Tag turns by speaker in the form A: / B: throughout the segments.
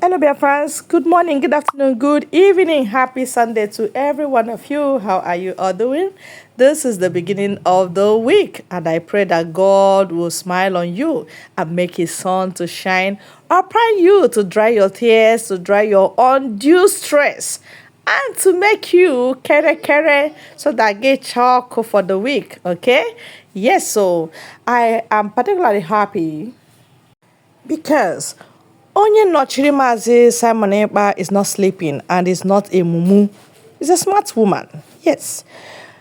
A: Hello, dear friends. Good morning, good afternoon, good evening. Happy Sunday to every one of you. How are you all doing? This is the beginning of the week, and I pray that God will smile on you and make his sun to shine upon you, to dry your tears, to dry your undue stress, and to make you kere so that get chalk for the week. Okay? Yes, so I am particularly happy because onye nọchiri Maazị Simon Ekpa is not sleeping and is not a mumu. He's a smart woman. Yes.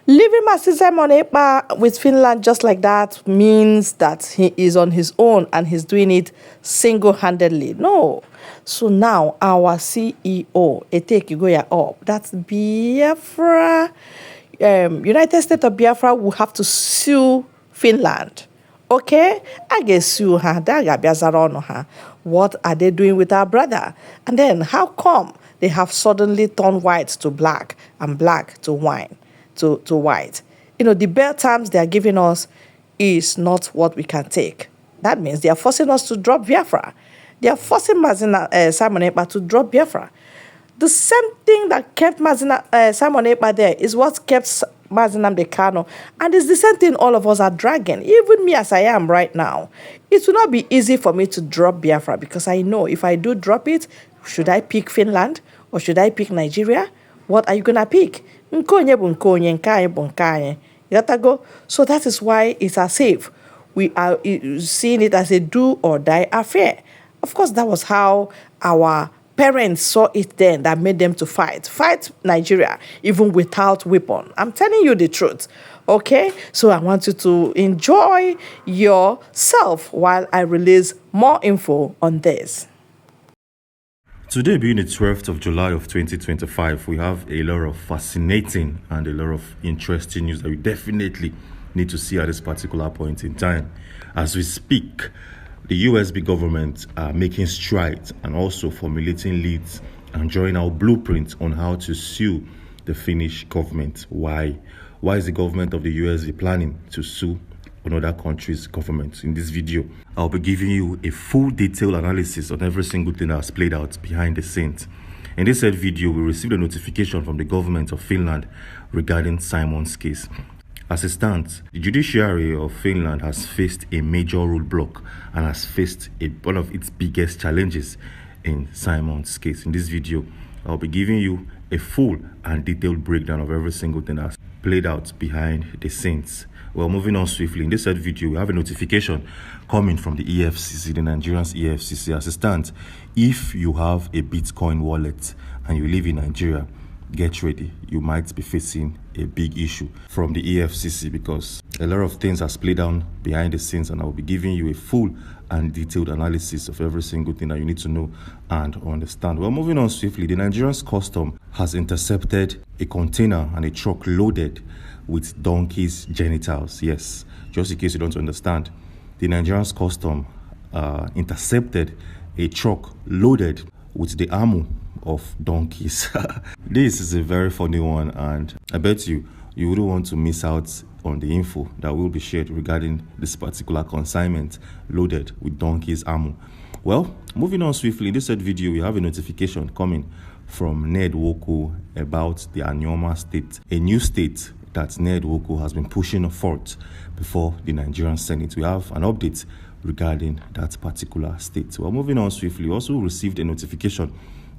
A: Leaving Maazị Simon Ekpa with Finland just like that means that he is on his own and he's doing it single-handedly. No. So now our CEO, Ete Kigoya up, that's Biafra, United States of Biafra will have to sue Finland. Okay, I guess sue her. What are they doing with our brother? And then how come they have suddenly turned white to black and black to wine to white? You know, the bare terms they are giving us is not what we can take. That means they are forcing us to drop Biafra. They are forcing Simon Ekpa to drop Biafra. The same thing that kept Simon Ekpa there is what kept Mazi Nnamdi Kanu, and it's the same thing all of us are dragging. Even me as I am right now, it will not be easy for me to drop Biafra because I know if I do drop it, should I pick Finland or should I pick Nigeria? What are you gonna pick? Nkonye bu nkonye, nkanye bu nkanye. You gotta go. So that is why it's as if we are seeing it as a do or die affair. Of course, that was how our parents saw it then that made them to fight Nigeria even without weapon. I'm telling you the truth. Okay, so I want you to enjoy yourself while I release more info on this.
B: Today being the 12th of July of 2025, we have a lot of fascinating and a lot of interesting news that we definitely need to see at this particular point in time. As we speak, the USB government are making strides and also formulating leads and drawing out blueprints on how to sue the Finnish government. Why? Why is the government of the USB planning to sue another country's government? In this video, I'll be giving you a full detailed analysis on every single thing that has played out behind the scenes. In this said video, we received a notification from the government of Finland regarding Simon's case. As it stands, the judiciary of Finland has faced a major roadblock and has faced one of its biggest challenges in Simon's case. In this video, I'll be giving you a full and detailed breakdown of every single thing that's played out behind the scenes. Well, moving on swiftly, in this third video, we have a notification coming from the EFCC, the Nigerian's EFCC. As it stands, if you have a Bitcoin wallet and you live in Nigeria, get ready. You might be facing a big issue from the EFCC because a lot of things has played down behind the scenes, and I will be giving you a full and detailed analysis of every single thing that you need to know and understand. Well, moving on swiftly, the Nigerian's custom has intercepted a container and a truck loaded with donkey's genitals. Yes, just in case you don't understand, the Nigerian's custom intercepted a truck loaded with the ammo of donkeys. This is a very funny one, and I bet you wouldn't want to miss out on the info that will be shared regarding this particular consignment loaded with donkeys ammo. Well, moving on swiftly, in this said video, we have a notification coming from Ned Woko about the Anyoma state, a new state that Ned Woko has been pushing forth before the Nigerian Senate. We have an update regarding that particular state. Well, moving on swiftly, we also received a notification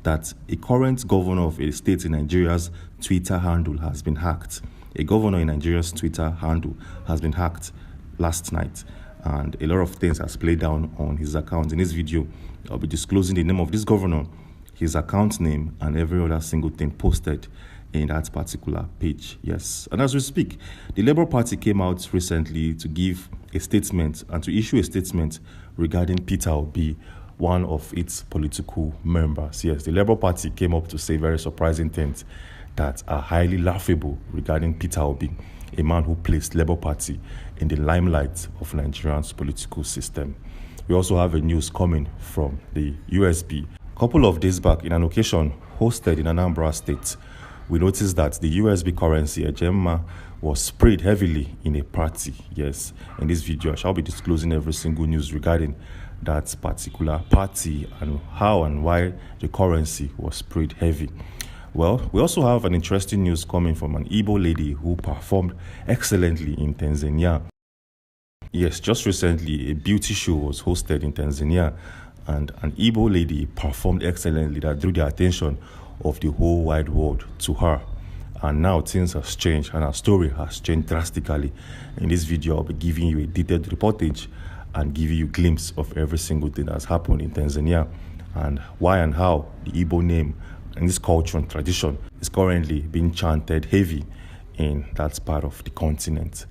B: that a current governor of a state in Nigeria's Twitter handle has been hacked. A governor in Nigeria's Twitter handle has been hacked last night, and a lot of things has played down on his account. In this video, I'll be disclosing the name of this governor, his account name, and every other single thing posted in that particular page. Yes, and as we speak, the Labour Party came out recently to give a statement and to issue a statement regarding Peter Obi, one of its political members. Yes, the Labour Party came up to say very surprising things that are highly laughable regarding Peter Obi, a man who placed Labour Party in the limelight of Nigeria's political system. We also have a news coming from the USB. A couple of days back, in an occasion hosted in Anambra State, we noticed that the USB currency, Ajma, was sprayed heavily in a party. Yes, in this video, I shall be disclosing every single news regarding that particular party and how and why the currency was sprayed heavy. Well, we also have an interesting news coming from an Igbo lady who performed excellently in Tanzania. Yes, just recently, a beauty show was hosted in Tanzania, and an Igbo lady performed excellently that drew the attention of the whole wide world to her. And now things have changed, and her story has changed drastically. In this video, I'll be giving you a detailed reportage and giving you a glimpse of every single thing that's happened in Tanzania and why and how the Igbo name and this culture and tradition is currently being chanted heavy in that part of the continent.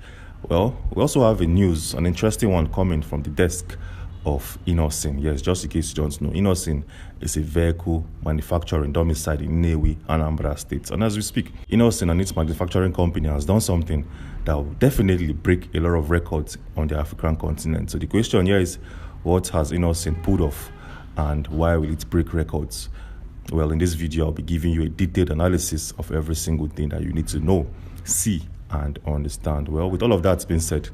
B: Well, we also have an interesting one coming from the desk of Innoson. Yes, just in case you don't know, Innoson is a vehicle manufacturing domiciled in Nnewi, Anambra State. And as we speak, Innoson and its manufacturing company has done something that will definitely break a lot of records on the African continent. So the question here is, what has Innoson pulled off and why will it break records? Well, in this video, I'll be giving you a detailed analysis of every single thing that you need to know, see, and understand. Well, with all of that being said,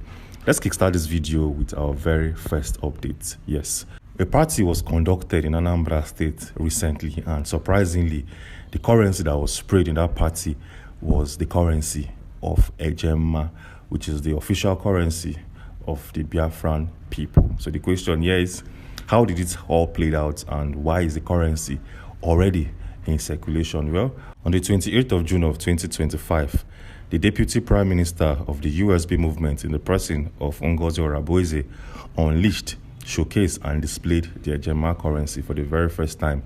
B: let's kickstart this video with our very first update. Yes, a party was conducted in Anambra State recently, and surprisingly, the currency that was sprayed in that party was the currency of Ajma, which is the official currency of the Biafran people. So the question here is, how did it all play out, and why is the currency already in circulation? Well, on the 28th of June of 2025, the Deputy Prime Minister of the USB movement in the person of Ngozi Orabuze unleashed, showcased, and displayed the Ajma currency for the very first time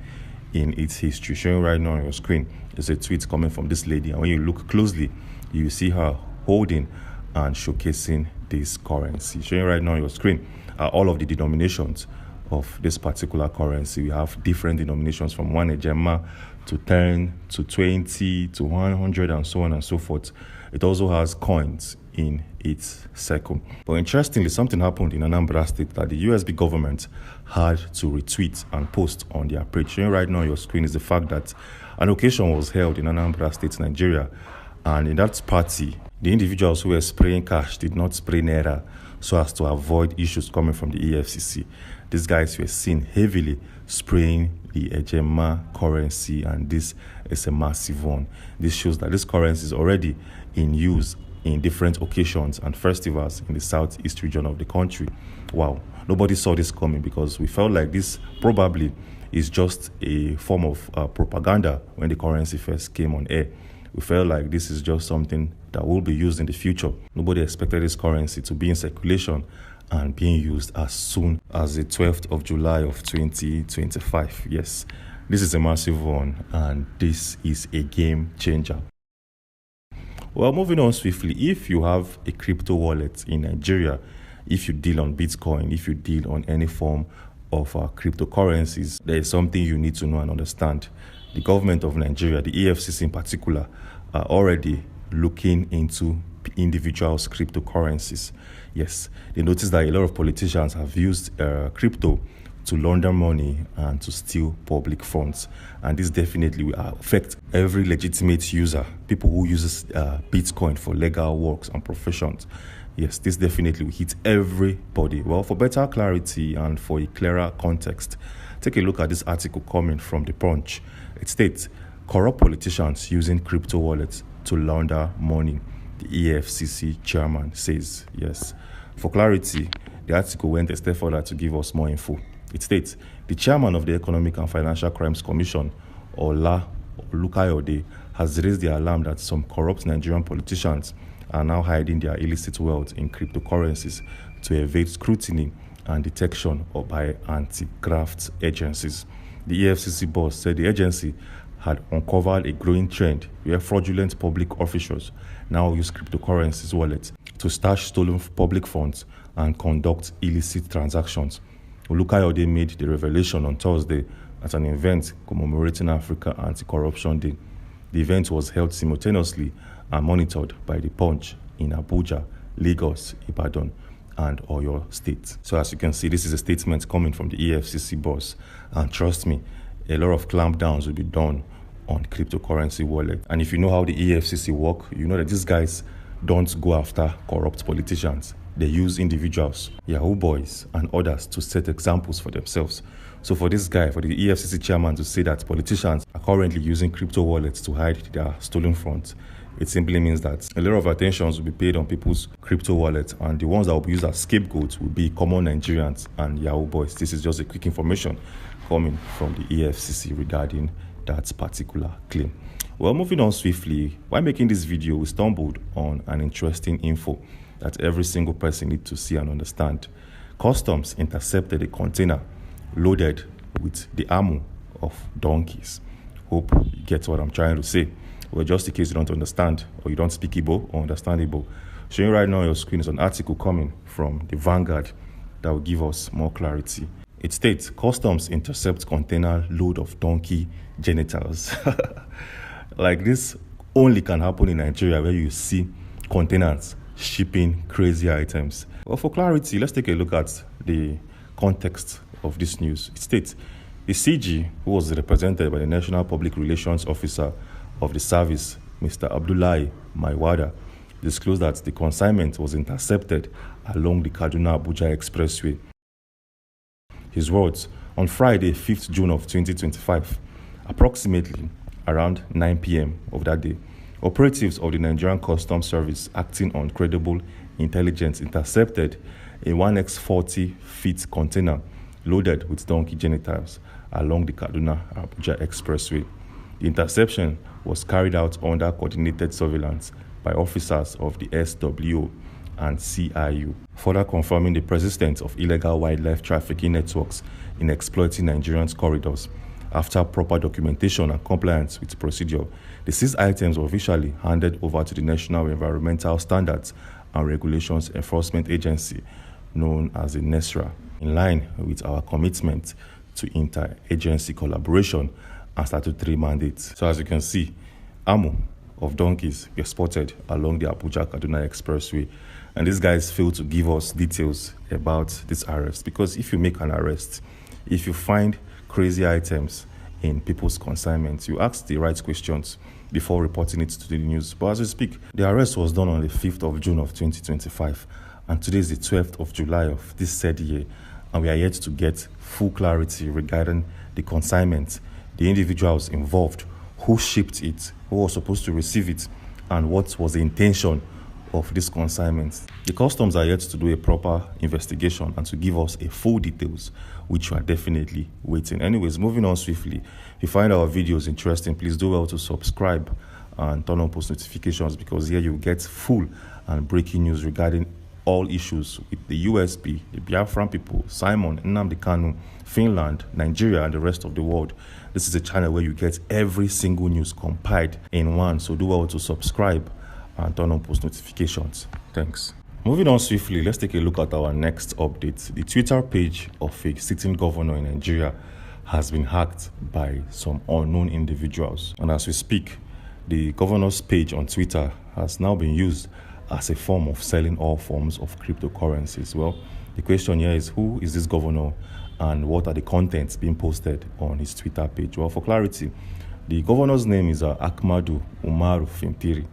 B: in its history. Showing right now on your screen is a tweet coming from this lady, and when you look closely, you see her holding and showcasing this currency. Showing right now on your screen are all of the denominations of this particular currency. We have different denominations from 1 Ajma to 10 to 20 to 100 and so on and so forth. It also has coins in its circle. But interestingly, something happened in Anambra State that the USB government had to retweet and post on their page. Showing right now on your screen is the fact that an occasion was held in Anambra State, Nigeria, and in that party, the individuals who were spraying cash did not spray naira so as to avoid issues coming from the EFCC. These guys were seen heavily spraying the Ajma currency, and this is a massive one. This shows that this currency is already in use in different occasions and festivals in the southeast region of the country. Wow, nobody saw this coming, because we felt like this probably is just a form of propaganda when the currency first came on air. We felt like this is just something that will be used in the future. Nobody expected this currency to be in circulation and being used as soon as the 12th of July of 2025. Yes, this is a massive one, and this is a game changer. Well, moving on swiftly, if you have a crypto wallet in Nigeria, if you deal on Bitcoin, if you deal on any form of cryptocurrencies, there is something you need to know and understand. The government of Nigeria, the EFCC in particular, are already looking into individuals' cryptocurrencies. Yes, they noticed that a lot of politicians have used crypto to launder money and to steal public funds. And this definitely will affect every legitimate user, people who uses Bitcoin for legal works and professions. Yes, this definitely will hit everybody. Well, for better clarity and for a clearer context, take a look at this article coming from The Punch. It states, corrupt politicians using crypto wallets to launder money, the EFCC chairman says. Yes. For clarity, the article went a step further to give us more info. It states, the chairman of the Economic and Financial Crimes Commission, Ola Olukayode, has raised the alarm that some corrupt Nigerian politicians are now hiding their illicit wealth in cryptocurrencies to evade scrutiny and detection by anti-graft agencies. The EFCC boss said the agency had uncovered a growing trend where fraudulent public officials now use cryptocurrencies wallets to stash stolen public funds and conduct illicit transactions. Olukayode made the revelation on Thursday at an event commemorating Africa Anti-Corruption Day. The event was held simultaneously and monitored by The Punch in Abuja, Lagos, Ibadan, and Oyo State. So as you can see, this is a statement coming from the EFCC boss. And trust me, a lot of clampdowns will be done on cryptocurrency wallet. And if you know how the EFCC work, you know that these guys don't go after corrupt politicians. they use individuals, Yahoo boys, and others to set examples for themselves. So for this guy, for the EFCC chairman to say that politicians are currently using crypto wallets to hide their stolen funds, it simply means that a lot of attention will be paid on people's crypto wallets, and the ones that will be used as scapegoats will be common Nigerians and Yahoo boys. This is just a quick information coming from the EFCC regarding that particular claim. Well, moving on swiftly, while making this video, we stumbled on an interesting info that every single person needs to see and understand. Customs intercepted a container loaded with the ammo of donkeys. Hope you get what I'm trying to say. Well, just in case you don't understand or you don't speak Igbo or understand Igbo, showing right now on your screen is an article coming from the Vanguard that will give us more clarity. It states, customs intercept container load of donkey genitals. Like this only can happen in Nigeria, where you see containers shipping crazy items. Well, for clarity, let's take a look at the context of this news. It states, the CG, who was represented by the National Public Relations Officer of the service, Mr. Abdullahi Maiwada, disclosed that the consignment was intercepted along the Kaduna-Abuja Expressway. His words, on Friday, 5th June of 2025, approximately around 9 p.m. of that day, operatives of the Nigerian Customs Service, acting on credible intelligence, intercepted a 1x40 feet container loaded with donkey genitals along the Kaduna-Abuja Expressway. The interception was carried out under coordinated surveillance by officers of the SWO and CIU, further confirming the persistence of illegal wildlife trafficking networks in exploiting Nigerians' corridors. After proper documentation and compliance with procedure, the seized items were officially handed over to the National Environmental Standards and Regulations Enforcement Agency, known as the NESRA, in line with our commitment to inter-agency collaboration and statutory mandates. So as you can see, ammo of donkeys were spotted along the Abuja-Kaduna Expressway, and these guys failed to give us details about this arrest, because if you make an arrest, if you find crazy items in people's consignments, you ask the right questions before reporting it to the news. But as we speak, the arrest was done on the 5th of June of 2025, and today is the 12th of July of this said year, and we are yet to get full clarity regarding the consignment, the individuals involved, who shipped it, who was supposed to receive it, and what was the intention of this consignment. The customs are yet to do a proper investigation and to give us a full details, which we are definitely waiting. Anyways, moving on swiftly. If you find our videos interesting, please do well to subscribe and turn on post notifications, because here you get full and breaking news regarding all issues with the USB, the Biafran people, Simon, Nnamdi Kanu, Finland, Nigeria, and the rest of the world. This is a channel where you get every single news compiled in one, so do well to subscribe and turn on post notifications. Thanks. Moving on swiftly, let's take a look at our next update. The Twitter page of a sitting governor in Nigeria has been hacked by some unknown individuals. And as we speak, the governor's page on Twitter has now been used as a form of selling all forms of cryptocurrencies. Well, the question here is, who is this governor and what are the contents being posted on his Twitter page? Well, for clarity, the governor's name is Ahmadu Umaru Fintiri,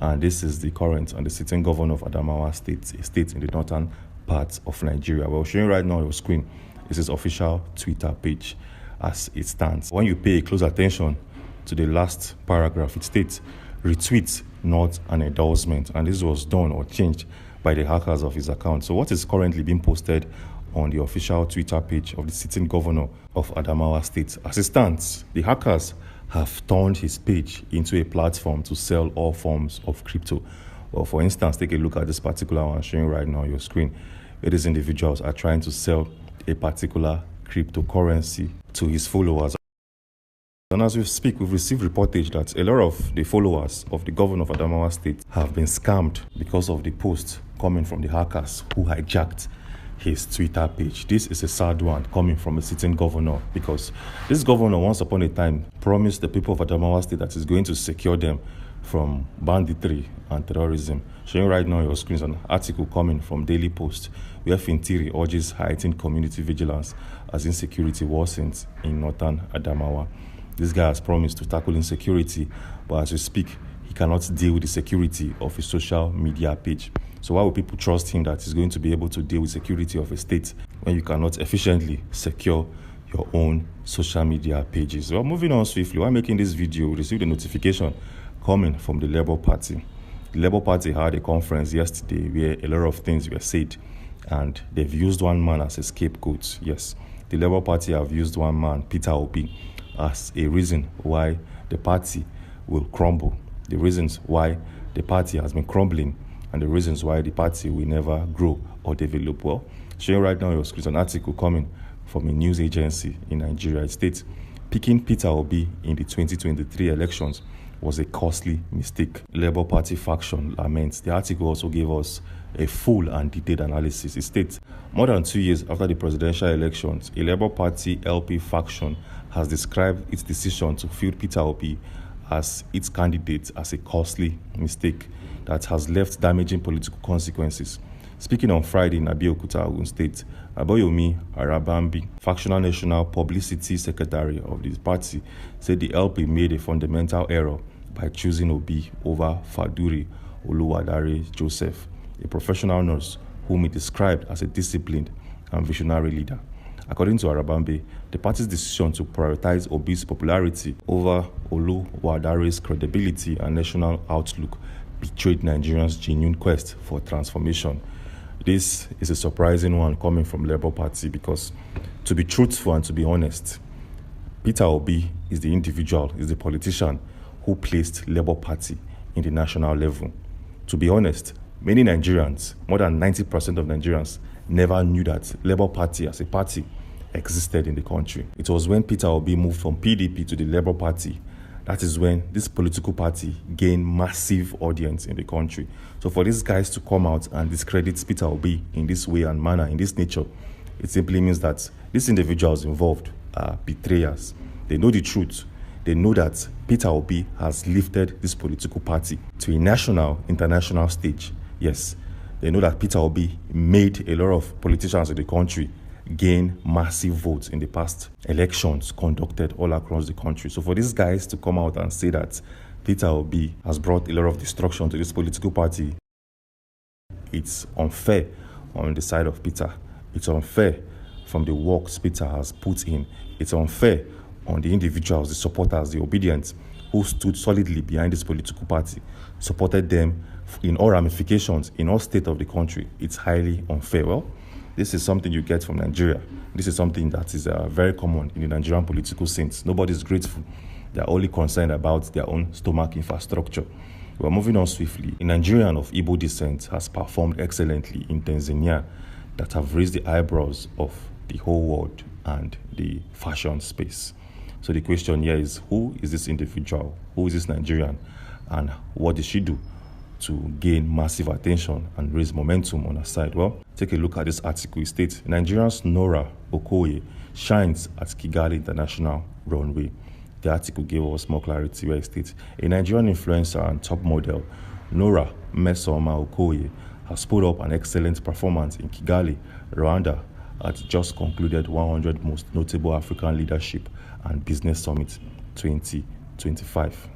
B: and this is the current and the sitting governor of Adamawa State, a state in the northern part of Nigeria. Well, showing right now on your screen is his official Twitter page as it stands. When you pay close attention to the last paragraph, it states, retweet, not an endorsement, and this was done or changed by the hackers of his account. So what is currently being posted on the official Twitter page of the sitting governor of Adamawa State? As it stands, the hackers have turned his page into a platform to sell all forms of crypto. Well, for instance, take a look at this particular one showing right now on your screen. These individuals are trying to sell a particular cryptocurrency to his followers. And as we speak, we've received reportage that a lot of the followers of the governor of Adamawa State have been scammed because of the posts coming from the hackers who hijacked his Twitter page. This is a sad one coming from a sitting governor, because this governor once upon a time promised the people of Adamawa State that he's going to secure them from banditry and terrorism. Showing right now on your screen is an article coming from Daily Post, where Fintiri urges heightened community vigilance as insecurity worsens in northern Adamawa. This guy has promised to tackle insecurity, but as we speak, he cannot deal with the security of his social media page. So why would people trust him that he's going to be able to deal with security of a state when you cannot efficiently secure your own social media pages? Well, moving on swiftly, while making this video, we received a notification coming from the Labour Party. The Labour Party had a conference yesterday where a lot of things were said, and they've used one man as a scapegoat. Yes, the Labour Party have used one man, Peter Obi, as a reason why the party will crumble, the reasons why the party has been crumbling, and the reasons why the party will never grow or develop. Well, showing right now your screen an article coming from a news agency in Nigeria. It states, picking Peter Obi in the 2023 elections was a costly mistake. Labour Party faction laments. The article also gave us a full and detailed analysis. It states, more than 2 years after the presidential elections, a Labour Party LP faction has described its decision to field Peter Obi as its candidate as a costly mistake that has left damaging political consequences. Speaking on Friday in Abeokuta, Ogun State, Aboyomi Arabambi, factional national publicity secretary of the party, said the LP made a fundamental error by choosing Obi over Faduri Oluwadare Joseph, a professional nurse whom he described as a disciplined and visionary leader. According to Arabambe, the party's decision to prioritize Obi's popularity over Oluwadare's credibility and national outlook betrayed Nigerians' genuine quest for transformation. This is a surprising one coming from Labour Party because, to be truthful and to be honest, Peter Obi is the individual, is the politician who placed Labour Party in the national level. To be honest, many Nigerians, more than 90% of Nigerians, never knew that Labour Party as a party existed in the country. It was when Peter Obi moved from PDP to the Labour Party, that is when this political party gained massive audience in the country. So for these guys to come out and discredit Peter Obi in this way and manner, in this nature, it simply means that these individuals involved are betrayers. They know the truth. They know that Peter Obi has lifted this political party to a national, international stage. Yes, they know that Peter Obi made a lot of politicians in the country gain massive votes in the past elections conducted all across the country. So for these guys to come out and say that Peter Obi has brought a lot of destruction to this political party, it's unfair on the side of Peter. It's unfair from the works Peter has put in. It's unfair on the individuals, the supporters, the obedient, who stood solidly behind this political party, supported them in all ramifications, in all states of the country. It's highly unfair. Well, this is something you get from Nigeria. This is something that is very common in the Nigerian political sense. Nobody's grateful. They're only concerned about their own stomach infrastructure. We're moving on swiftly. A Nigerian of Igbo descent has performed excellently in Tanzania that have raised the eyebrows of the whole world and the fashion space. So the question here is, who is this individual? Who is this Nigerian? And what did she do to gain massive attention and raise momentum on her side? Well, take a look at this article. It states, Nigerian's Nora Okoye shines at Kigali International Runway. The article gave us more clarity where it states, a Nigerian influencer and top model, Nora Mesoma Okoye, has put up an excellent performance in Kigali, Rwanda, at just concluded 100 Most Notable African Leadership and Business Summit 2025.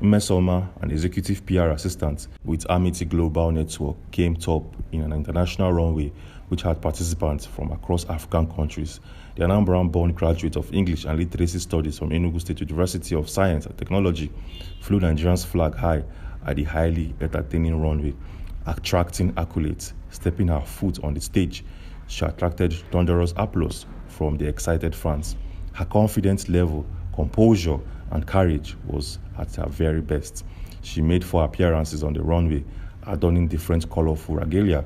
B: Mmesoma, an executive PR assistant with Amity Global Network, came top in an international runway which had participants from across African countries. The Anambra-born graduate of English and Literacy Studies from Enugu State University of Science and Technology flew Nigeria's flag high at the highly entertaining runway, attracting accolades. Stepping her foot on the stage, she attracted thunderous applause from the excited fans. Her confidence level, composure, and courage was at her very best. She made 4 appearances on the runway, adorning different colorful regalia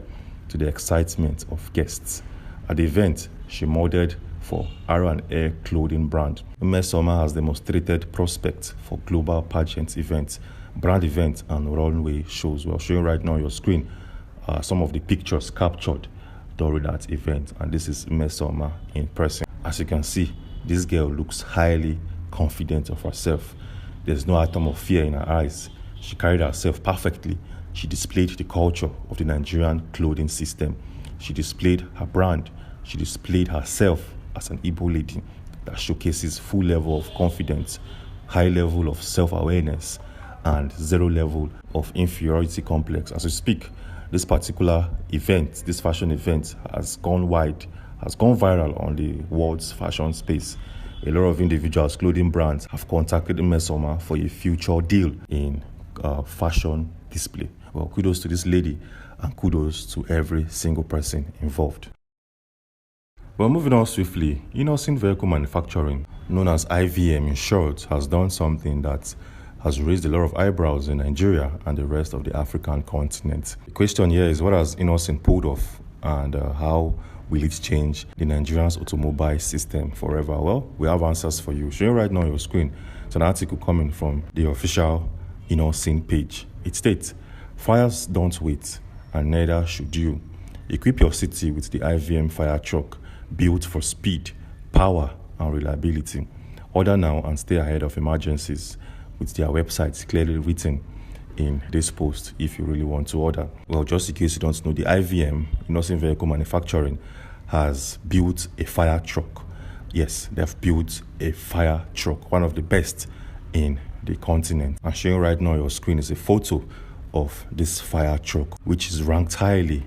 B: to the excitement of guests. At the event, she modeled for R&A clothing brand. Mmesoma has demonstrated prospects for global pageant events, brand events, and runway shows. We're showing right now on your screen some of the pictures captured during that event, and this is Mmesoma in person. As you can see, this girl looks highly confident of herself. There's no atom of fear in her eyes. She carried herself perfectly. She displayed the culture of the Nigerian clothing system. She displayed her brand. She displayed herself as an Igbo lady that showcases full level of confidence, high level of self-awareness, and zero level of inferiority complex. As we speak, this particular event, this fashion event, has gone viral on the world's fashion space. A lot of individuals, clothing brands, have contacted Innoson for a future deal in fashion display. Well, kudos to this lady and kudos to every single person involved. Well, moving on swiftly, Innoson Vehicle Manufacturing, known as IVM in short, has done something that has raised a lot of eyebrows in Nigeria and the rest of the African continent. The question here is, what has Innoson pulled off, and how will it change the Nigerian's automobile system forever? Well, we have answers for you. Showing right now on your screen, it's an article coming from the official Innoson page. It states, "Fires don't wait, and neither should you. Equip your city with the IVM fire truck, built for speed, power, and reliability. Order now and stay ahead of emergencies," with their website clearly written in this post if you really want to order. Well, just in case you don't know, the IVM, Innoson Vehicle Manufacturing, has built a fire truck. Yes, they've built a fire truck, one of the best in the continent. I'm showing right now on your screen is a photo of this fire truck, which is ranked highly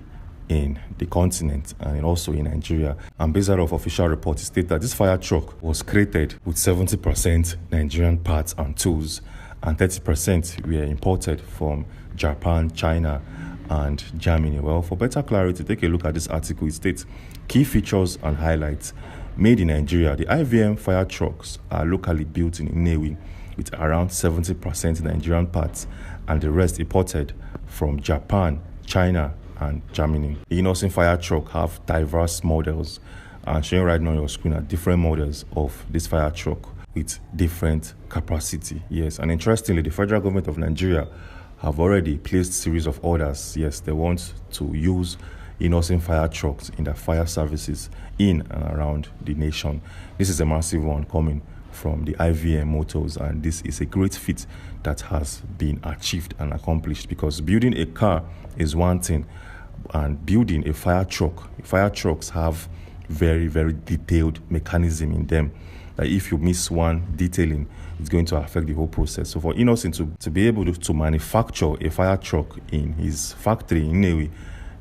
B: in the continent and also in Nigeria. And based out of official reports, it states that this fire truck was created with 70% Nigerian parts and tools, and 30% were imported from Japan, China, and Germany. Well, for better clarity, take a look at this article. It states, key features and highlights. Made in Nigeria, the IVM fire trucks are locally built in Nnewi with around 70% Nigerian parts and the rest imported from Japan, China, and Germany. The Innoson fire truck have diverse models, and showing right now on your screen are different models of this fire truck with different capacity. Yes, and interestingly, the federal government of Nigeria have already placed series of orders. Yes, they want to use Innoson fire trucks in their fire services in and around the nation. This is a massive one coming from the IVM Motors, and this is a great feat that has been achieved and accomplished, because building a car is one thing, and building a fire trucks have very, very detailed mechanism in them that if you miss one detailing, it's going to affect the whole process. So for Innoson to be able to manufacture a fire truck in his factory in Nnewi,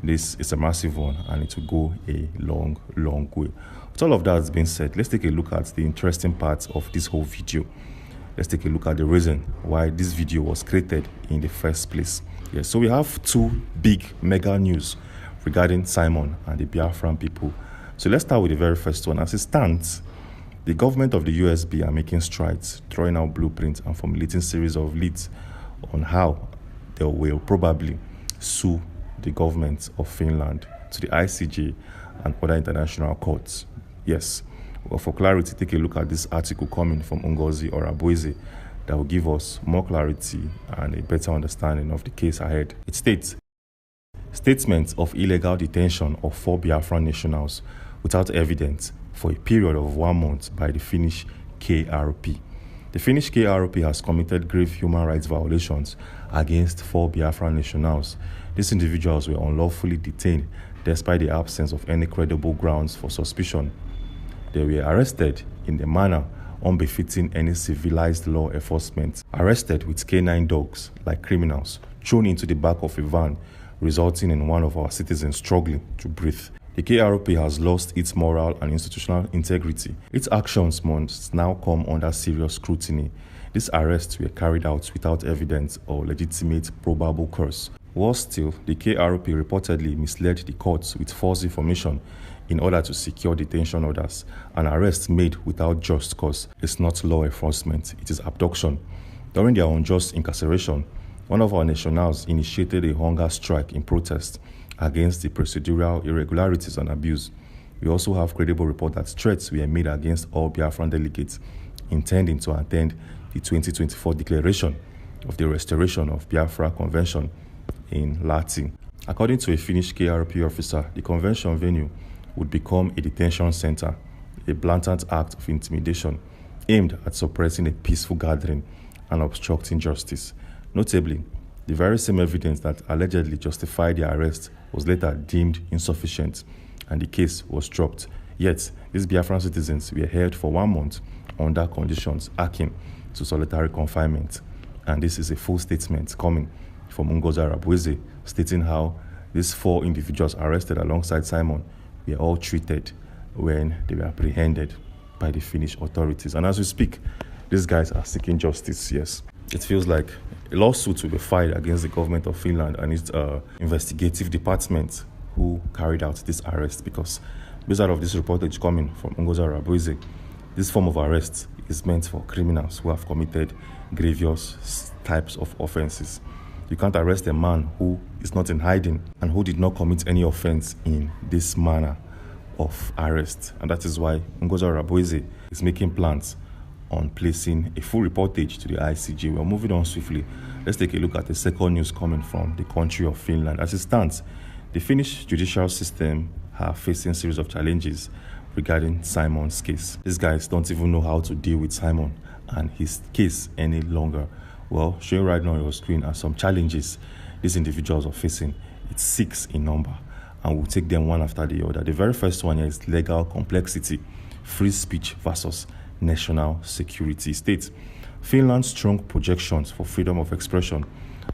B: this is a massive one, and it will go a long, long way. With all of that has been said, let's take a look at the interesting parts of this whole video. Let's take a look at the reason why this video was created in the first place. Yes, so we have two big mega news regarding Simon and the Biafran people. So let's start with the very first one. As it stands, the government of the USB are making strides, throwing out blueprints and formulating series of leads on how they will probably sue the government of Finland to the ICJ and other international courts. Yes, well, for clarity, take a look at this article coming from Ngozi Orabuze that will give us more clarity and a better understanding of the case ahead. It states, statements of illegal detention of 4 Biafran nationals without evidence for a period of 1 month by the Finnish KRP. The Finnish KRP has committed grave human rights violations against 4 Biafran nationals. These individuals were unlawfully detained despite the absence of any credible grounds for suspicion. They were arrested in a manner unbefitting any civilized law enforcement, arrested with canine dogs like criminals, thrown into the back of a van, resulting in one of our citizens struggling to breathe. The KRP has lost its moral and institutional integrity. Its actions must now come under serious scrutiny. These arrests were carried out without evidence or legitimate probable cause. Worse still, the KRP reportedly misled the courts with false information in order to secure detention orders. An arrest made without just cause is not law enforcement, it is abduction. During their unjust incarceration, one of our nationals initiated a hunger strike in protest against the procedural irregularities and abuse. We also have credible report that threats were made against all Biafran delegates intending to attend the 2024 declaration of the restoration of Biafra Convention in Lati. According to a Finnish KRP officer, the convention venue would become a detention center, a blatant act of intimidation aimed at suppressing a peaceful gathering and obstructing justice. Notably, the very same evidence that allegedly justified the arrest was later deemed insufficient and the case was dropped. Yet, these Biafran citizens were held for 1 month under conditions akin to solitary confinement. And this is a full statement coming from Ngozi Orabuze stating how These 4 individuals arrested alongside Simon were all treated when they were apprehended by the Finnish authorities. And as we speak, these guys are seeking justice, yes. It feels like a lawsuit will be filed against the government of Finland and its investigative department who carried out this arrest, because based out of this reportage coming from Ngozi Orabuze, this form of arrest is meant for criminals who have committed grievous types of offenses. You can't arrest a man who is not in hiding and who did not commit any offense in this manner of arrest. And that is why Ngozi Orabuze is making plans on placing a full reportage to the ICJ. We're moving on swiftly. Let's take a look at the second news coming from the country of Finland. As it stands, the Finnish judicial system are facing a series of challenges regarding Simon's case. These guys don't even know how to deal with Simon and his case any longer. Well, showing right now on your screen are some challenges these individuals are facing. It's 6 in number, and we'll take them one after the other. The very first one here is legal complexity, free speech versus national security state. Finland's strong projections for freedom of expression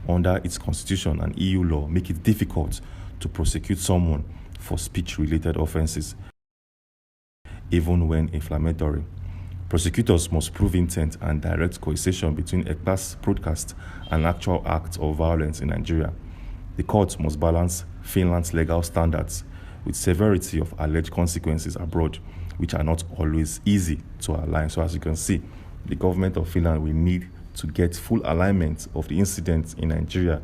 B: under its constitution and EU law make it difficult to prosecute someone for speech-related offenses, even when inflammatory. Prosecutors must prove intent and direct coercion between Ekpa's broadcast and actual acts of violence in Nigeria. The court must balance Finland's legal standards with severity of alleged consequences abroad, which are not always easy to align. So as you can see, the government of Finland will need to get full alignment of the incident in Nigeria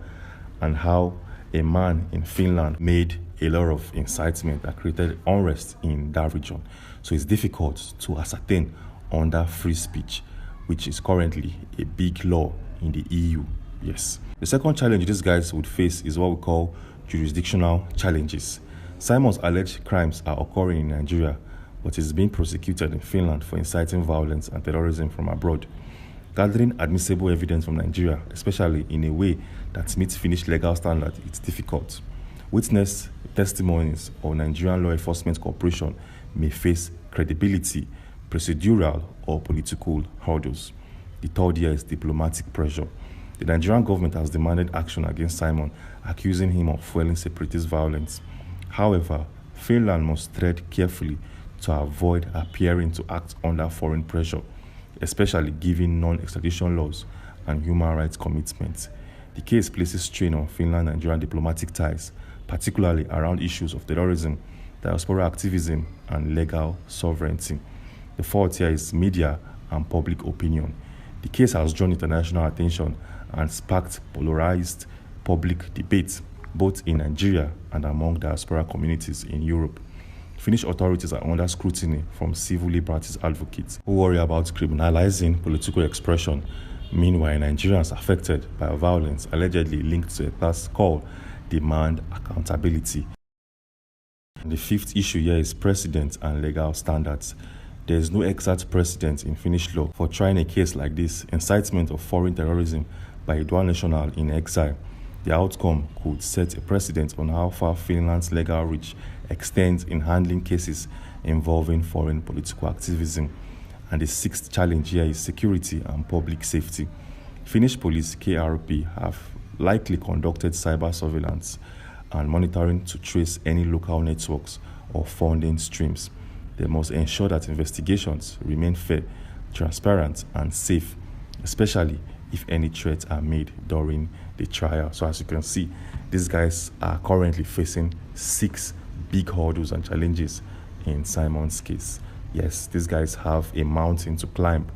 B: and how a man in Finland made a lot of incitement that created unrest in that region. So it's difficult to ascertain under free speech, which is currently a big law in the EU. Yes. The second challenge these guys would face is what we call jurisdictional challenges. Simon's alleged crimes are occurring in Nigeria, but is being prosecuted in Finland for inciting violence and terrorism from abroad. Gathering admissible evidence from Nigeria, especially in a way that meets Finnish legal standards, it's difficult. Witness testimonies of Nigerian law enforcement cooperation may face credibility, procedural or political hurdles. The third here is diplomatic pressure. The Nigerian government has demanded action against Simon, accusing him of fueling separatist violence. However, Finland must tread carefully to avoid appearing to act under foreign pressure, especially given non-extradition laws and human rights commitments. The case places strain on Finland-Nigerian diplomatic ties, particularly around issues of terrorism, diaspora activism, and legal sovereignty. The fourth here is media and public opinion. The case has drawn international attention and sparked polarized public debate, both in Nigeria and among diaspora communities in Europe. Finnish authorities are under scrutiny from civil liberties advocates who worry about criminalizing political expression. Meanwhile, Nigerians affected by violence allegedly linked to a class call demand accountability. The fifth issue here is precedent and legal standards. There is no exact precedent in Finnish law for trying a case like this, incitement of foreign terrorism by a dual national in exile. The outcome could set a precedent on how far Finland's legal reach extends in handling cases involving foreign political activism. And the sixth challenge here is security and public safety. Finnish police, KRP, have likely conducted cyber surveillance and monitoring to trace any local networks or funding streams. They must ensure that investigations remain fair, transparent, and safe, especially if any threats are made during the trial. So as you can see, these guys are currently facing 6 big hurdles and challenges in Simon's case. Yes, these guys have a mountain to climb.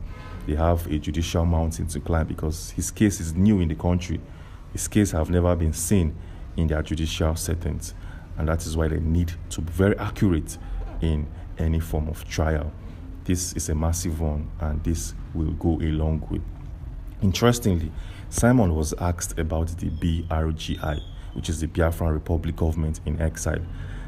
B: They have a judicial mountain to climb because his case is new in the country. His case have never been seen in their judicial settings, and that is why they need to be very accurate in any form of trial. This is a massive one, and this will go a long way. Interestingly, Simon was asked about the BRGI, which is the Biafran Republic government in exile.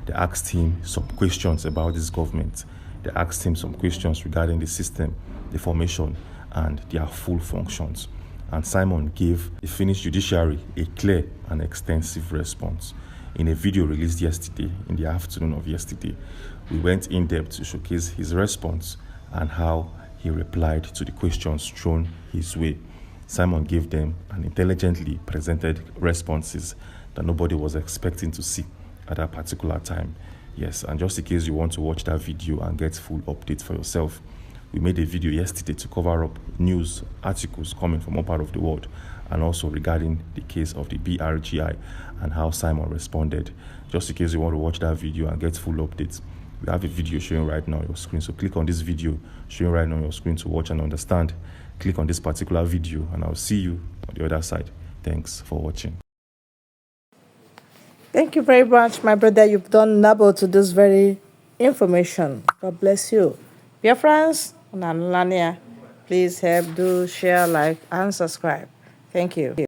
B: They asked him some questions about this government. They asked him some questions regarding the system, the formation, and their full functions. And Simon gave the Finnish judiciary a clear and extensive response. In a video released yesterday, in the afternoon of yesterday, we went in depth to showcase his response and how he replied to the questions thrown his way. Simon gave them and intelligently presented responses that nobody was expecting to see at that particular time. Yes, and just in case you want to watch that video and get full updates for yourself, we made a video yesterday to cover up news articles coming from all part of the world, and also regarding the case of the BRGI and how Simon responded. Just in case you want to watch that video and get full updates, we have a video showing right now on your screen. So click on this video showing right now on your screen to watch and understand. Click on this particular video and I'll see you on the other side. Thanks for watching.
A: Thank you very much, my brother. You've done noble to this very information. God bless you. Dear friends, please help, do, share, like, and subscribe. Thank you.